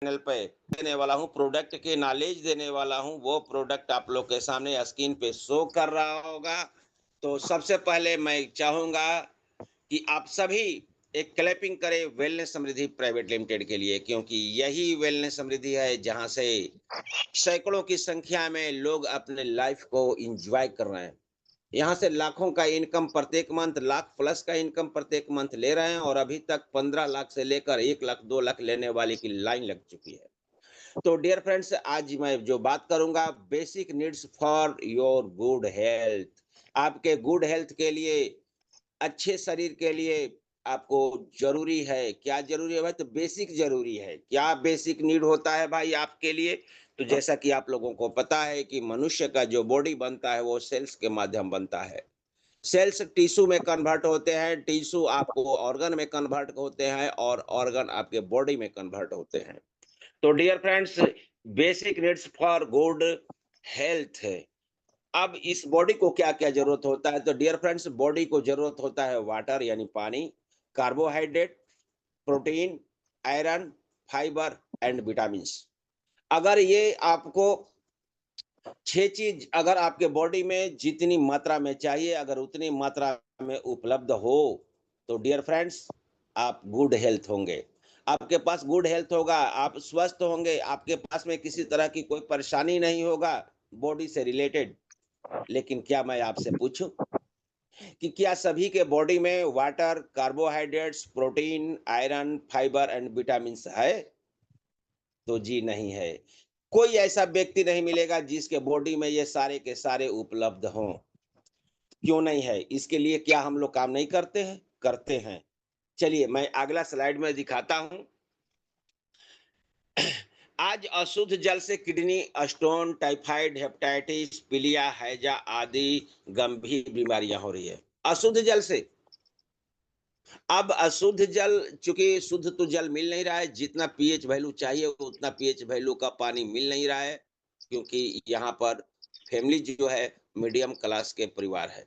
Channel पे देने वाला हूँ, प्रोडक्ट के नॉलेज देने वाला हूँ, वो प्रोडक्ट आप लोग के सामने स्क्रीन पे शो कर रहा होगा। तो सबसे पहले मैं चाहूँगा कि आप सभी एक क्लैपिंग करें वेलनेस समृद्धि प्राइवेट लिमिटेड के लिए, क्योंकि यही वेलनेस समृद्धि है जहाँ से सैकड़ों की संख्या में लोग अपने लाइफ को एन्जॉय कर रहे हैं। यहाँ से लाखों का इनकम प्रत्येक मंथ, लाख प्लस का इनकम प्रत्येक मंथ ले रहे हैं और अभी तक 15 लाख से लेकर 1 लाख, 2 लाख लेने वाले की लाइन लग चुकी है। तो डियर फ्रेंड्स, आज मैं जो बात करूंगा, basic needs for your good health. आपके गुड हेल्थ के लिए, अच्छे शरीर के लिए आपको जरूरी है, क्या जरूरी है भाई? तो बेसिक जरूरी है। क्या बेसिक नीड होता है भाई आपके लिए? तो जैसा कि आप लोगों को पता है कि मनुष्य का जो बॉडी बनता है वो सेल्स के माध्यम बनता है। सेल्स टिश्यू में कन्वर्ट होते हैं, टिश्यू आपको ऑर्गन में कन्वर्ट होते हैं और ऑर्गन आपके बॉडी में कन्वर्ट होते हैं। तो dear friends, basic needs for good health है। अब इस बॉडी को क्या-क्या ज़रूरत होता है? तो डियर फ्रेंड्स, बॉडी को ज़रूरत होता है वाटर यानी पानी, carbohydrate, protein, iron, fibre and vitamins. अगर ये आपको 6 चीज़ अगर आपके बॉडी में जितनी मात्रा में चाहिए, अगर उतनी मात्रा में उपलब्ध हो, तो डियर फ्रेंड्स, आप गुड हेल्थ होंगे। आपके पास गुड हेल्थ होगा, आप स्वस्थ होंगे, आपके पास में किसी तरह की कोई परेशानी नहीं होगा बॉडी से रिलेटेड। लेकिन क्या मैं आपसे पूछूं कि क्या सभी के बॉडी में water, carbohydrates, protein, iron, fibre and vitamins है? तो जी नहीं है। कोई ऐसा व्यक्ति नहीं मिलेगा जिसके बॉडी में ये सारे के सारे उपलब्ध हों। क्यों नहीं है? इसके लिए क्या हम लोग काम नहीं करते हैं? करते हैं। चलिए मैं अगला स्लाइड में दिखाता हूं। आज अशुद्ध जल से किडनी स्टोन, टाइफाइड, हेपेटाइटिस, पीलिया, हैजा आदि गंभीर बीमारियां हो रही है। अशुद्ध जल से। अब अशुद्ध जल, चूंकि शुद्ध तो जल मिल नहीं रहा है, जितना पीएच वैल्यू चाहिए उतना पीएच वैल्यू का पानी मिल नहीं रहा है, क्योंकि यहाँ पर फैमिली जो है मीडियम क्लास के परिवार है।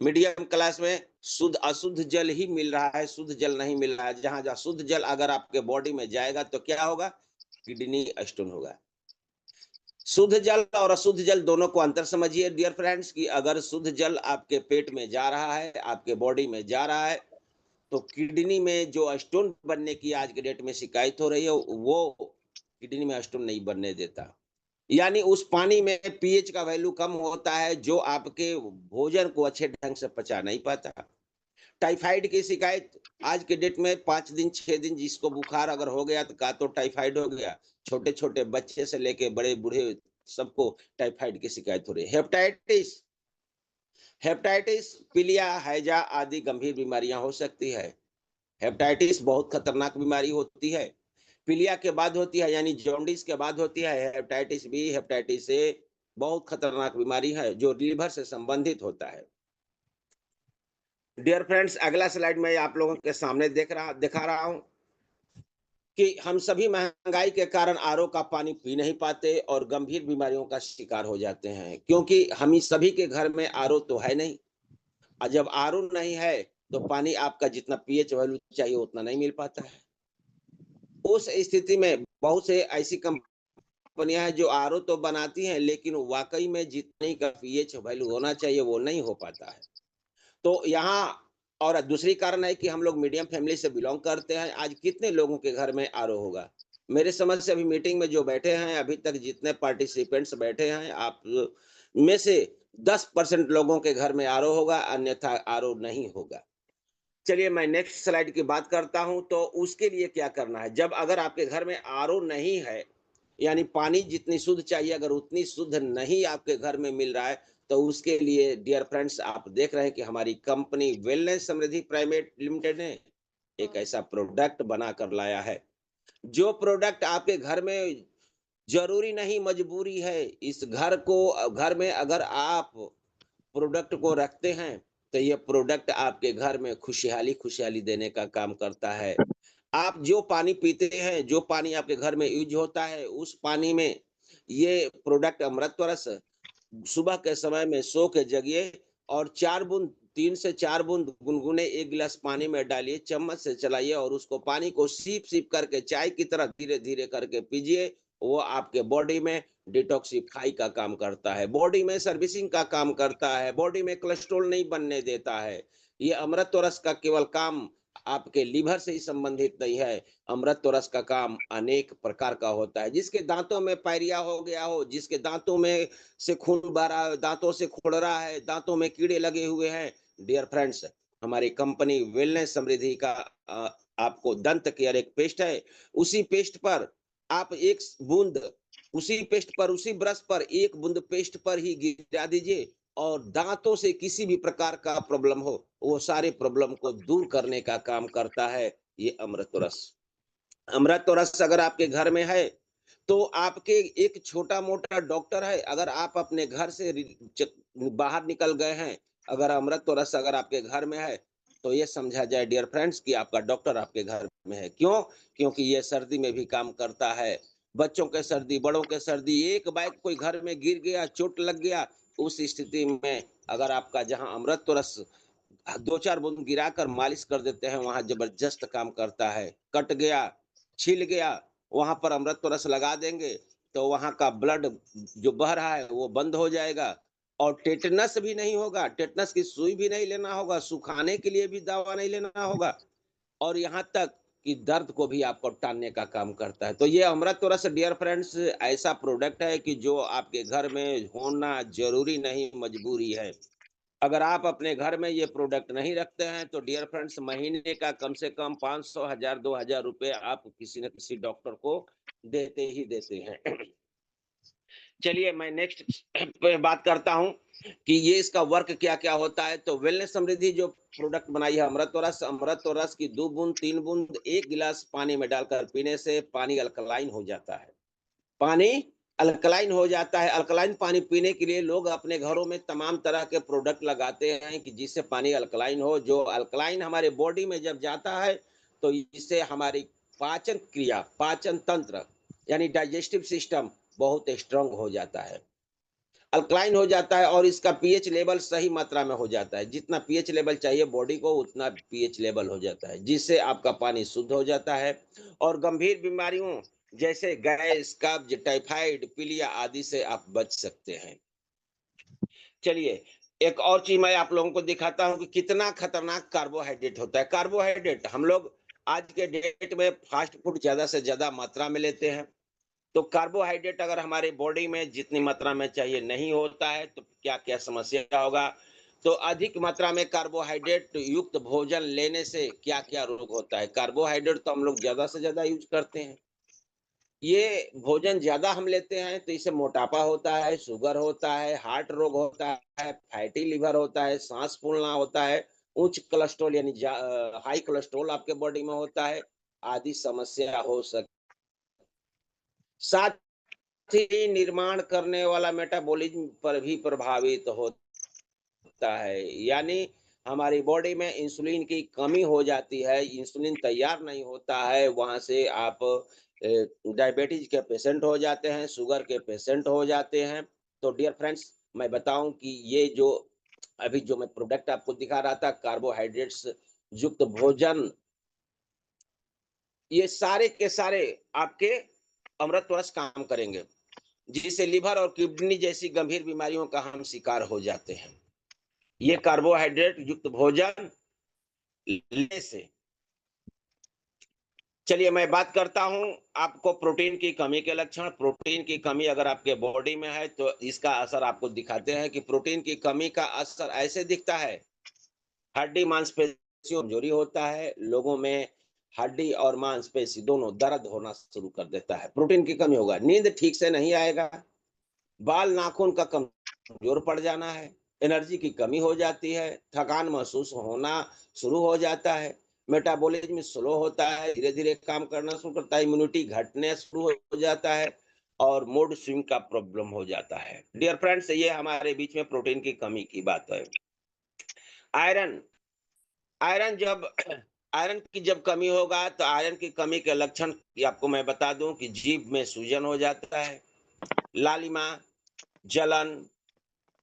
मीडियम क्लास में शुद्ध अशुद्ध जल ही मिल रहा है, शुद्ध जल नहीं मिल रहा है। जहां जहां शुद्ध जल अगर आपके बॉडी में जाएगा तो क्या होगा? किडनी स्टोन होगा। शुद्ध जल और अशुद्ध जल दोनों को अंतर समझिए डियर फ्रेंड्स, कि अगर शुद्ध जल आपके पेट में जा रहा है, आपके बॉडी में जा रहा है, तो किडनी में जो स्टोन बनने की आज के डेट में शिकायत हो रही है, वो किडनी में स्टोन नहीं बनने देता। यानी उस पानी में पीएच का वैल्यू कम होता है, जो आपके भोजन को अच्छे ढंग से पचा नहीं पाता। टाइफाइड की शिकायत आज के डेट में 5 दिन 6 दिन जिसको बुखार अगर हो गया तो का तो टाइफाइड हो गया। छोटे-छोटे बच्चे से लेके बड़े-बूढ़े सबको टाइफाइड की शिकायत हो रही है। हेपेटाइटिस, पीलिया, हैजा आदि गंभीर बीमारियां हो सकती है। हेपेटाइटिस बहुत खतरनाक बीमारी होती है। पीलिया के बाद होती है, यानी जॉन्डिस के बाद होती है हेपेटाइटिस बी, हेपेटाइटिस ए। बहुत खतरनाक बीमारी है जो लीवर से संबंधित होता है। डियर फ्रेंड्स, अगला स्लाइड मैं आप लोगों के सामने दिखा रहा हूं कि हम सभी महंगाई के कारण आरओ का पानी पी नहीं पाते और गंभीर बीमारियों का शिकार हो जाते हैं, क्योंकि हम ही सभी के घर में आरओ तो है नहीं। और जब आरओ नहीं है तो पानी आपका जितना पीएच वैल्यू चाहिए उतना नहीं मिल पाता है। उस स्थिति में बहुत से ऐसी कंपनियां हैं जो आरओ तो बनाती हैं, लेकिन वाकई में जितनी का पीएच वैल्यू होना चाहिए वो नहीं हो पाता है। तो यहाँ और दूसरी कारण है कि हम लोग मीडियम फैमिली से बिलोंग करते हैं। आज कितने लोगों के घर में आरओ होगा? मेरे समझ से अभी मीटिंग में जो बैठे हैं, अभी तक जितने पार्टिसिपेंट्स बैठे हैं, आप में से 10% लोगों के घर में आरओ होगा, अन्यथा आरओ नहीं होगा। चलिए मैं नेक्स्ट स्लाइड की बात करता हूं। तो उसके लिए क्या करना है? जब अगर आपके घर में आरओ नहीं है, यानी पानी जितनी शुद्ध चाहिए अगर उतनी शुद्ध नहीं आपके घर में मिल रहा है, तो उसके लिए डियर फ्रेंड्स, आप देख रहे हैं कि हमारी कंपनी वेलनेस समृद्धि प्राइवेट लिमिटेड ने एक ऐसा प्रोडक्ट बनाकर लाया है। जो प्रोडक्ट आपके घर में जरूरी नहीं, मजबूरी है। इस घर में अगर आप प्रोडक्ट को रखते हैं, तो ये प्रोडक्ट आपके घर में खुशहाली देने का काम करता है। आप जो पानी पीते हैं, जो पानी आपके घर में यूज़ होता है, उस पानी में ये प्रोडक्ट अमृत रस सुबह के समय में सो के जगिए और 4 बूंद 3 से 4 बूंद गुनगुने 1 गिलास पानी में डालिए, चम्मच से चलाइए और उसको पानी को सीप-सीप करके चाय की तरह धीरे-धीरे करके पीजिए। वो आपके बॉडी में डिटॉक्सिफाई का काम करता है, बॉडी में सर्विसिंग का काम करता है, बॉडी में कोलेस्ट्रॉल नहीं बनने देता है। ये अमृत रस का केवल काम आपके लीवर से ही संबंधित नहीं है, अमृत रस का काम अनेक प्रकार का होता है। जिसके दांतों में पायरिया हो गया हो, जिसके दांतों में से खून बह रहा है, दांतों से खुड़ रहा है, दांतों में कीड़े लगे हुए हैं, डियर फ्रेंड्स, हमारी कंपनी वेलनेस समृद्धि का आपको दंत केयर एक पेस्ट है, उसी पेस्ट पर आप एक बूंद, उसी पेस्ट पर, उसी ब्रश पर एक बूंद पेस्ट पर ही गिरा दीजिए और दांतों से किसी भी प्रकार का प्रॉब्लम हो, वो सारे प्रॉब्लम को दूर करने का काम करता है ये अमृत रस। अमृत रस अगर आपके घर में है, तो आपके एक छोटा-मोटा डॉक्टर है, अगर आप अपने घर से बाहर निकल गए हैं, अगर अमृत रस अगर आपके घर में है, तो ये समझा जाए डियर फ्रेंड्स कि आपका डॉक्टर आपके घर में है। क्यों? क्योंकि ये सर्दी में भी काम करता है। बच्चों के सर्दी, बड़ों के सर्दी, एक बाइक कोई घर में गिर गया, चोट लग गया, उस स्थिति में अगर आपका जहाँ अमृत रस 2-4 बूंद गिराकर मालिश कर देते हैं, वहाँ जबरदस्त काम करता है। कट गया, छिल गया, वहाँ पर अमृत रस लगा देंगे, तो वहाँ का ब्लड जो बह रहा है, वो बंद हो जाएगा और टेटनस भी नहीं होगा, टेटनस की सुई भी नहीं लेना होगा, सुखाने के लिए भी दवा नहीं लेना होगा और यहाँ तक कि दर्द को भी आपको टालने का काम करता है। तो ये अमृत रस डियर फ्रेंड्स ऐसा प्रोडक्ट है कि जो आपके घर में होना ज़रूरी नहीं, मजबूरी है। अगर आप अपने घर में ये प्रोडक्ट नहीं रखते हैं तो डियर फ्रेंड्स महीने का कम से कम 500, 1000, 2000 रुपए आप किसी न किसी डॉक्टर को देते ही देते हैं। चलिए मैं नेक्स्ट पे बात करता हूँ कि ये इसका वर्क क्या-क्या होता है। तो वेलनेस समृद्धि जो प्रोडक्ट बनाई है अमृत रस की 2 बूंद, 3 बूंद 1 गिलास पानी में डालकर पीने से पानी अल्कलाइन हो जाता है। पानी अल्कलाइन हो जाता है। अल्कलाइन पानी पीने के लिए लोग अपने घरों में तमाम तरह के प्रोडक्ट लगाते हैं कि जिससे पानी अल्कलाइन हो। जो अल्कलाइन हमारे बॉडी में जब जाता है, तो इससे हमारी पाचन क्रिया, पाचन तंत्र यानी डाइजेस्टिव सिस्टम बहुत स्ट्रांग हो जाता है। अल्कलाइन हो जाता है और इसका पीएच लेवल सही मात्रा में हो जाता है। जितना पीएच लेवल चाहिए बॉडी को उतना पीएच लेवल हो जाता है, जिससे आपका पानी शुद्ध हो जाता है और गंभीर बीमारियों जैसे गैस, कब्ज, टाइफाइड, पीलिया आदि से आप बच सकते हैं। चलिए, एक और चीज़ मैं आप लोगों को दिखाता हूँ कि कितना खतरनाक कार्बोहाइड्रेट होता है। कार्बोहाइड्रेट हम लोग आज के डेट में फास्ट फूड ज़्यादा से ज़्यादा मात्रा में लेते हैं। तो कार्बोहाइड्रेट अगर हमारी बॉडी में जितनी मात्रा में चाहिए नहीं होता है तो क्या-क्या समस्या होगा? तो अधिक मात्रा में कार्बोहाइड्रेट युक्त भोजन लेने से क्या-क्या रोग होता है? कार्बोहाइड्रेट तो हम लोग ज़्यादा से ज़्यादा यूज़ करते हैं। ये भोजन ज़्यादा हम लेते हैं तो इससे मोटापा होता है, शुगर होता है, हार्ट रोग होता है, फैटी लिवर होता है, साँस फूलना होता है, उच्च कोलेस्ट्रॉल यानी हाई कोलेस्ट्रॉल आपके बॉडी में होता है, आदि समस्या हो सक साथ ही निर्माण करने वाला मेटाबॉलिज्म पर भी प्रभावित होता है। यानी हमारी बॉडी में इंसुलिन की कमी हो जाती है, इंसुलिन तैयार नहीं होता है, वहाँ से आप डायबिटीज के पेशेंट हो जाते हैं, शुगर के पेशेंट हो जाते हैं। तो डियर फ्रेंड्स, मैं बताऊं कि ये जो अभी जो मैं प्रोडक्ट आपको दिखा रहा था, कार्बोहाइड्रेट्स युक्त भोजन, ये सारे के सारे आपके अमृत वर्ष काम करेंगे, जिससे लिवर और किडनी जैसी गंभीर बीमारियों का हम शिकार हो जाते हैं। ये कार्बोहाइड्रेट युक्त भोजन लेने से। चलिए मैं बात करता हूं आपको प्रोटीन की कमी के लक्षण। प्रोटीन की कमी अगर आपके बॉडी में है तो इसका असर आपको दिखाते हैं कि प्रोटीन की कमी का असर ऐसे दिखता है। हड्डी मांसपेशियों कमजोरी होता है, लोगों में हड्डी और मांसपेशी दोनों दर्द होना शुरू कर देता है। प्रोटीन की कमी होगा, नींद ठीक से नहीं आएगा, बाल नाखून का कमजोर पड़ जाना है, एनर्जी की कमी हो जाती है, थकान महसूस होना शुरू हो जाता है, मेटाबॉलिज्म स्लो होता है, धीरे-धीरे काम करना शुरू करता है, इम्यूनिटी घटने शुरू हो जाता है और मूड स्विंग का प्रॉब्लम हो जाता है। डियर फ्रेंड्स, ये हमारे बीच में प्रोटीन की कमी की बात है। आयरन आयरन जब आयरन की जब कमी होगा तो आयरन की कमी के लक्षण कि आपको मैं बता दूं कि जीभ में सूजन हो जाता है, लालिमा, जलन,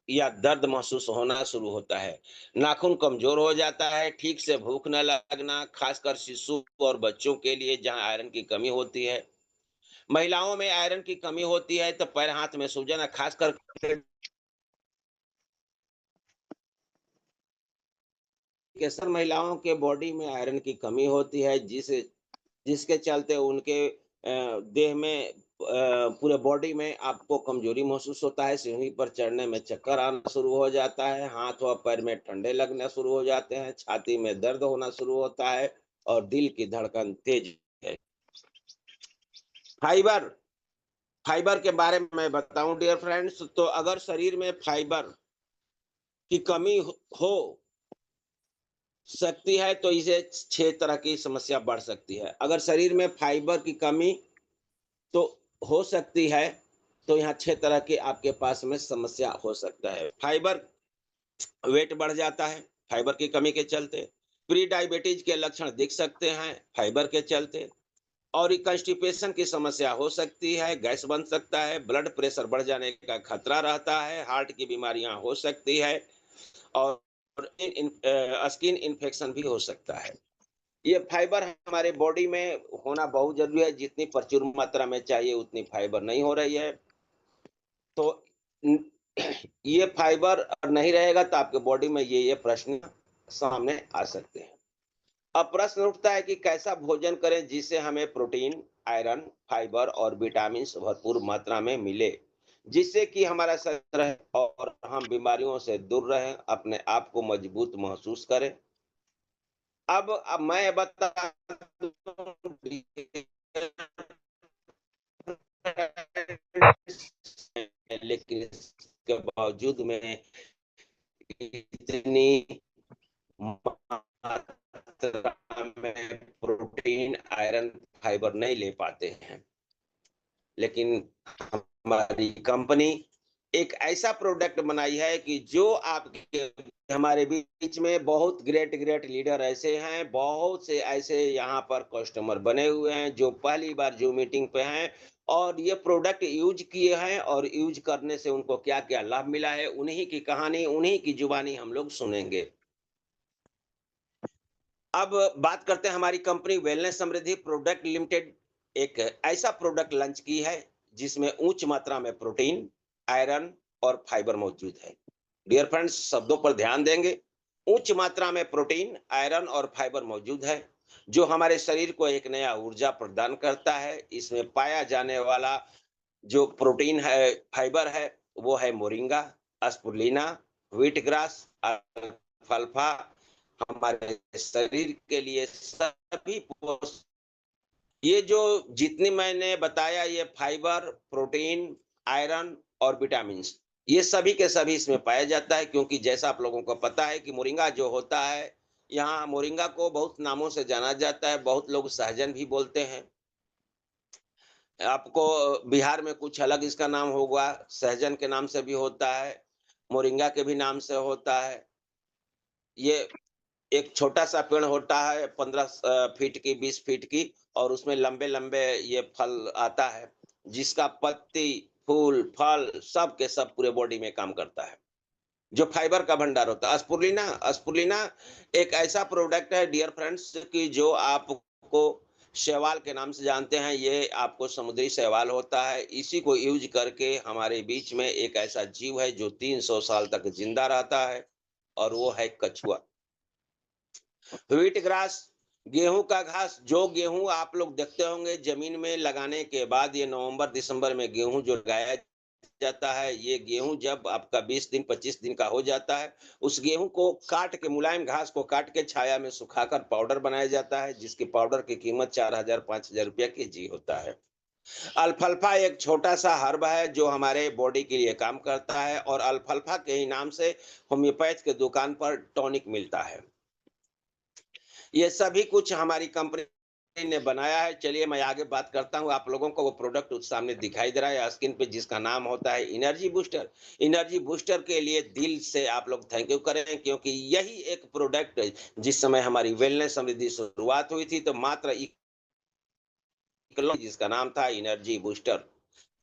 या दर्द महसूस होना शुरू होता है। नाखून कमजोर हो जाता है, ठीक से भूख न लगना, खासकर शिशु और बच्चों के लिए जहां आयरन की कमी होती है। महिलाओं में आयरन की कमी होती है तो पैर हाथ में सूजन, खासकर केसर महिलाओं के बॉडी में आयरन की कमी होती है, जिसके चलते उनके देह में पूरे बॉडी में आपको कमजोरी महसूस होता है, सीढ़ी पर चढ़ने में चक्कर आना शुरू हो जाता है, हाथ और पैर में ठंडे लगना शुरू हो जाते हैं, छाती में दर्द होना शुरू होता है और दिल की धड़कन तेज है। फाइबर फाइबर के बारे में मैं बताऊं डियर फ्रेंड्स, तो अगर शरीर में फाइबर की कमी हो सकती है तो इसे 6 तरह की समस्या बढ़ सकती है। अगर शरीर में फाइबर की कमी तो हो सकती है, तो यहाँ 6 तरह की आपके पास में समस्या हो सकता है। फाइबर वेट बढ़ जाता है, फाइबर की कमी के चलते। प्री डायबिटीज के लक्षण दिख सकते हैं, फाइबर के चलते। और कॉन्स्टिपेशन की समस्या हो सकती है, गैस बन सकता है, ब्लड प्रेशर बढ़ जाने का खतरा रहता है, हार्ट की बीमारियां हो सकती है और स्किन इन्फेक्शन भी हो सकता है। ये फाइबर हमारे बॉडी में होना बहुत जरूरी है, जितनी प्रचुर मात्रा में चाहिए उतनी फाइबर नहीं हो रही है। तो न- ये फाइबर नहीं रहेगा तो आपके बॉडी में ये प्रश्न सामने आ सकते हैं। अब प्रश्न उठता है कि कैसा भोजन करें जिससे हमें प्रोटीन, आयरन, फाइबर और विटामिन भरपूर मात्रा में मिले, जिससे कि हमारा शरीर रहे और हम बीमारियों से दूर रहें, अपने आप को मजबूत महसूस करें। अब मैं बता दूं, लेकिन इसके बावजूद में इतनी मात्रा में प्रोटीन, आयरन, फाइबर नहीं ले पाते हैं। लेकिन हमारी कंपनी एक ऐसा प्रोडक्ट बनाई है कि जो आपके हमारे बीच में बहुत ग्रेट ग्रेट लीडर ऐसे हैं, बहुत से ऐसे यहाँ पर कस्टमर बने हुए हैं जो पहली बार जो मीटिंग पे हैं और ये प्रोडक्ट यूज किए हैं और यूज करने से उनको क्या क्या लाभ मिला है, उन्हीं की कहानी, उन्हीं की जुबानी हम लोग सुनेंगे। अब बात करते हैं हमारी कंपनी वेलनेस समृद्धि प्रोडक्ट लिमिटेड एक ऐसा प्रोडक्ट लॉन्च की है जिसमें उच्च मात्रा में प्रोटीन, आयरन और फाइबर मौजूद है। डियर फ्रेंड्स, शब्दों पर ध्यान देंगे। उच्च मात्रा में प्रोटीन, आयरन और फाइबर मौजूद है, जो हमारे शरीर को एक नया ऊर्जा प्रदान करता है। इसमें पाया जाने वाला जो प्रोटीन है, फाइबर है, वो है मोरिंगा, स्पुरलिना, व्हीट ग्रास, अल्फाल्फा, हमारे शरीर के लिए सभी ये जो जितनी मैंने बताया, ये फाइबर, प्रोटीन, आयरन और विटामिन्स, ये सभी के सभी इसमें पाया जाता है, क्योंकि जैसा आप लोगों को पता है कि मोरिंगा जो होता है, यहाँ मोरिंगा को बहुत नामों से जाना जाता है, बहुत लोग सहजन भी बोलते हैं। आपको बिहार में कुछ अलग इसका नाम होगा, सहजन के नाम से भी होता है, मोरिंगा के भी नाम से होता है। ये एक छोटा-सा पेड़ होता है 15 फीट की, 20 फीट की, और उसमें लंबे-लंबे ये फल आता है, जिसका पत्ती, फूल, फल सब के सब पूरे बॉडी में काम करता है, जो फाइबर का भंडार होता है। स्पुरुलिना स्पुरुलिना एक ऐसा प्रोडक्ट है डियर फ्रेंड्स कि जो आपको शैवाल के नाम से जानते हैं, ये आपको समुद्री शैवाल होता है। इसी को यूज़ करके हमारे बीच में एक ऐसा जीव है जो 300 साल तक ज़िंदा रहता है और वो है कछुआ। व्हीट ग्रास, गेहूं का घास, जो गेहूं आप लोग देखते होंगे जमीन में लगाने के बाद, ये नवंबर दिसंबर में गेहूं जो लगाया जाता है, ये गेहूं जब आपका 20 दिन 25 दिन का हो जाता है, उस गेहूं को काट के, मुलायम घास को काट के छाया में सुखाकर पाउडर बनाया जाता है, जिसकी पाउडर की कीमत 4,000 5,000 रुपया केजी होता है। अल्फाल्फा एक छोटा सा हर्ब है जो हमारे बॉडी के लिए काम करता है, और अल्फाल्फा के ही नाम से होम्योपैथ के दुकान पर टॉनिक मिलता है। ये सभी कुछ हमारी कंपनी ने बनाया है। चलिए मैं आगे बात करता हूँ, आप लोगों को वो प्रोडक्ट उस सामने दिखाई दे रहा है स्क्रीन पे, जिसका नाम होता है एनर्जी बूस्टर। एनर्जी बूस्टर के लिए दिल से आप लोग थैंक यू करें, क्योंकि यही एक प्रोडक्ट जिस समय हमारी वेलनेस समृद्धि शुरुआत हुई थी, तो मात्र जिसका नाम था एनर्जी बूस्टर,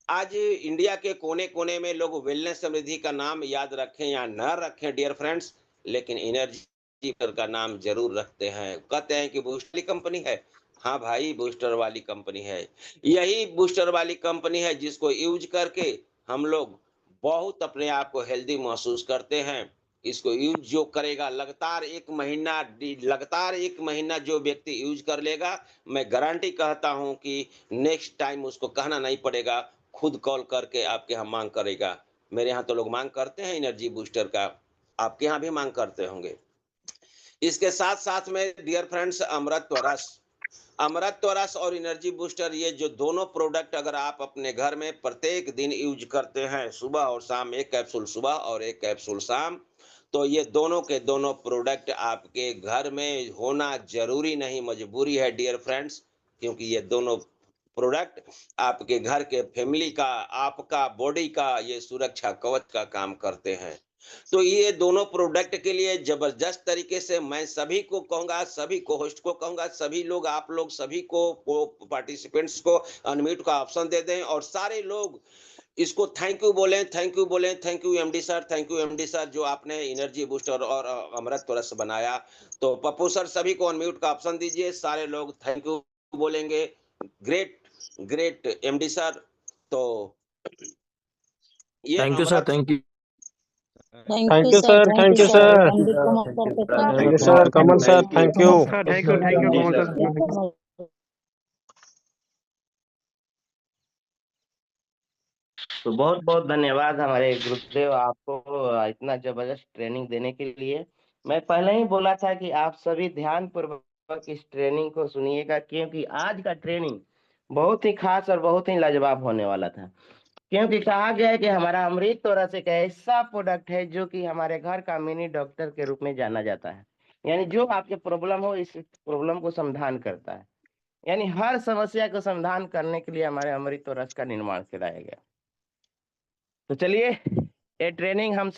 आज इंडिया के कोने-कोने में लोग वेलनेस समृद्धि का नाम याद रखें या न रखें डियर फ्रेंड्स, लेकिन एनर्जी का नाम ज़रूर रखते हैं। कहते हैं कि बूस्टर वाली कंपनी है। हाँ भाई, बूस्टर वाली कंपनी है। यही बूस्टर वाली कंपनी है जिसको यूज़ करके हम लोग बहुत अपने आप को हेल्दी महसूस करते हैं। इसको यूज़ जो करेगा लगातार 1 महीना जो व्यक्ति यूज़ कर लेगा, मैं गारंटी कहता हूँ कि नेक्स्ट टाइम उसको कहना नहीं पड़ेगा, खुद कॉल करके आपके यहाँ माँग करेगा। मेरे यहाँ तो लोग माँग करते हैं एनर्जी बूस्टर का, आपके यहाँ भी माँग करते होंगे। इसके साथ-साथ में डियर फ्रेंड्स अमृत रस और एनर्जी बूस्टर ये जो दोनों प्रोडक्ट अगर आप अपने घर में प्रत्येक दिन यूज़ करते हैं, सुबह और शाम 1 कैप्सूल सुबह और 1 कैप्सूल शाम, तो ये दोनों के दोनों प्रोडक्ट आपके घर में होना ज़रूरी नहीं, मजबूरी है डियर फ्रेंड्स, क्योंकि ये दोनों प्रोडक्ट आपके घर के फैमिली का, आपका बॉडी का ये सुरक्षा कवच का काम करते हैं। तो ये दोनों प्रोडक्ट के लिए ज़बरदस्त तरीके से मैं सभी को कहूँगा, सभी को-होस्ट को कहूँगा, सभी लोग आप लोग सभी को पार्टिसिपेंट्स को अनम्यूट का ऑप्शन दे दें और सारे लोग इसको thank you MD sir, thank you MD sir जो आपने एनर्जी बूस्टर और अमृत रस बनाया। तो पप्पू सर सभी को अनम्यूट का ऑप्शन दीजिए, सारे लोग थैंक यू बोलेंगे। Great, great MD sir. तो ये thank you sir, Amrit thank you. Thank you sir, thank you sir. Pandit Kumar sir को thank you sir, Kamal sir, thank you. Thank you Kamal sir. तो बहुत बहुत धन्यवाद हमारे गुरुदेव आपको इतना जबरदस्त ट्रेनिंग देने के लिए। मैं पहले ही बोला था कि आप सभी ध्यान पूर्वक इस ट्रेनिंग को सुनिएगा, क्योंकि आज का ट्रेनिंग बहुत ही खास और बहुत ही लाजवाब होने वाला था। क्योंकि कहा गया है कि हमारा अमृत रस एक ऐसा प्रोडक्ट है जो कि हमारे घर का मिनी डॉक्टर के रूप में जाना जाता है। यानी जो आपके प्रॉब्लम हो, इस प्रॉब्लम को समाधान करता है। यानी हर समस्या को समाधान करने के लिए हमारे अमृत रस का निर्माण कराया गया। तो चलिए ये ट्रेनिंग हम